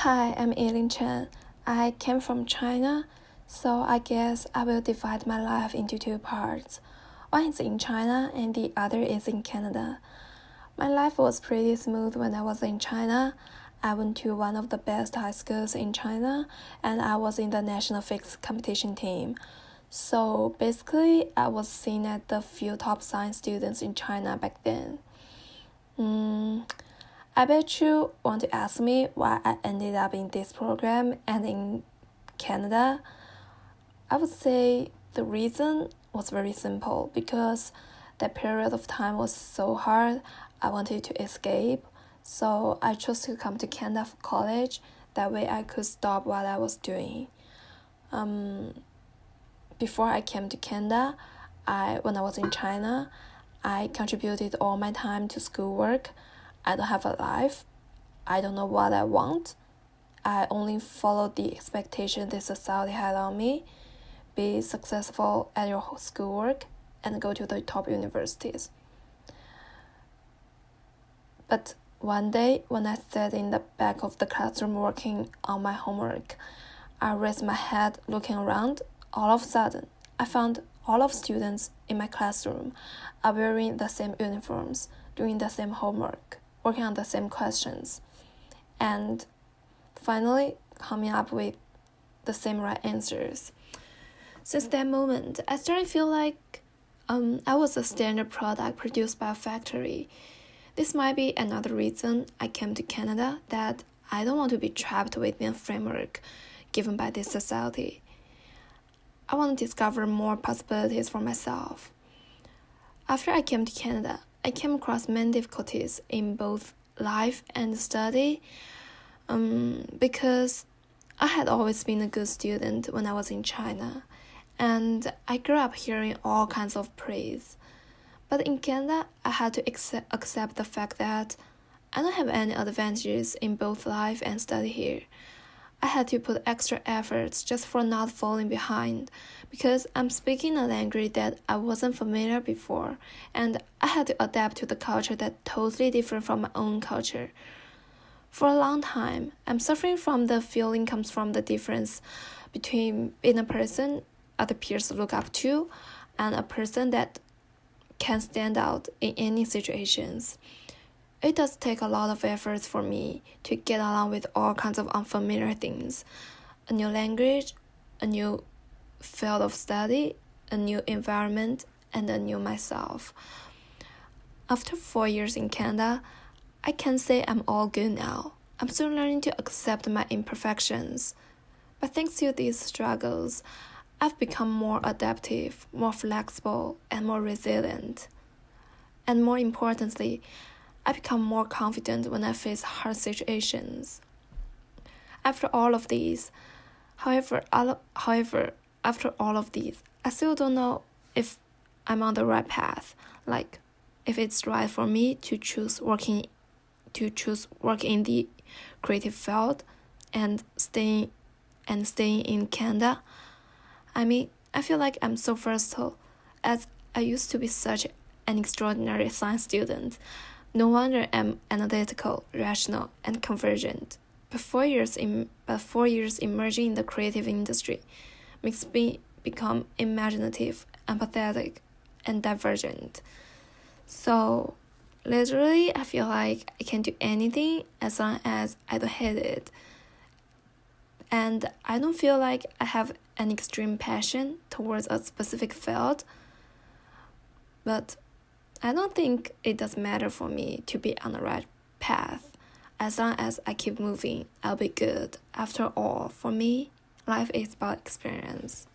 Hi, I'm Eileen Chen. I came from China, so I guess I will divide my life into two parts. One is in China and the other is in Canada. My life was pretty smooth when I was in China. I went to one of the best high schools in China and I was in the national physics competition team. So basically, I was seen as the few top science students in China back then. I bet you want to ask me why I ended up in this program and in Canada. I would say the reason was very simple because that period of time was so hard. I wanted to escape, so I chose to come to Canada for college. That way I could stop what I was doing. Before I came to Canada, when I was in China, I contributed all my time to schoolwork. I don't have a life. I don't know what I want. I only follow the expectation the society had on me. Be successful at your schoolwork and go to the top universities. But one day, when I sat in the back of the classroom working on my homework, I raised my head looking around. All of a sudden, I found all of students in my classroom are wearing the same uniforms, doing the same homework, working on the same questions, and finally coming up with the same right answers. Since that moment, I started to feel like I was a standard product produced by a factory. This might be another reason I came to Canada, that I don't want to be trapped within a framework given by this society. I want to discover more possibilities for myself. After I came to Canada, I came across many difficulties in both life and study because I had always been a good student when I was in China, and I grew up hearing all kinds of praise. But in Canada, I had to accept the fact that I don't have any advantages in both life and study here. I had to put extra efforts just for not falling behind because I'm speaking a language that I wasn't familiar before, and I had to adapt to the culture that's totally different from my own culture. For a long time, I'm suffering from the feeling comes from the difference between being a person other peers look up to and a person that can stand out in any situations. It does take a lot of efforts for me to get along with all kinds of unfamiliar things. A new language, a new field of study, a new environment, and a new myself. After 4 years in Canada, I can say I'm all good now. I'm still learning to accept my imperfections. But thanks to these struggles, I've become more adaptive, more flexible, and more resilient. And more importantly, I become more confident when I face hard situations. After all of these, however, after all of these, I still don't know if I'm on the right path. Like, if it's right for me to choose work in the creative field and staying in Canada. I mean, I feel like I'm so versatile, as I used to be such an extraordinary science student. No wonder I'm analytical, rational, and convergent. But 4 years emerging in the creative industry makes me become imaginative, empathetic, and divergent. So, literally, I feel like I can do anything as long as I don't hate it. And I don't feel like I have an extreme passion towards a specific field, but I don't think it does matter for me to be on the right path. As long as I keep moving, I'll be good. After all, for me, life is about experience.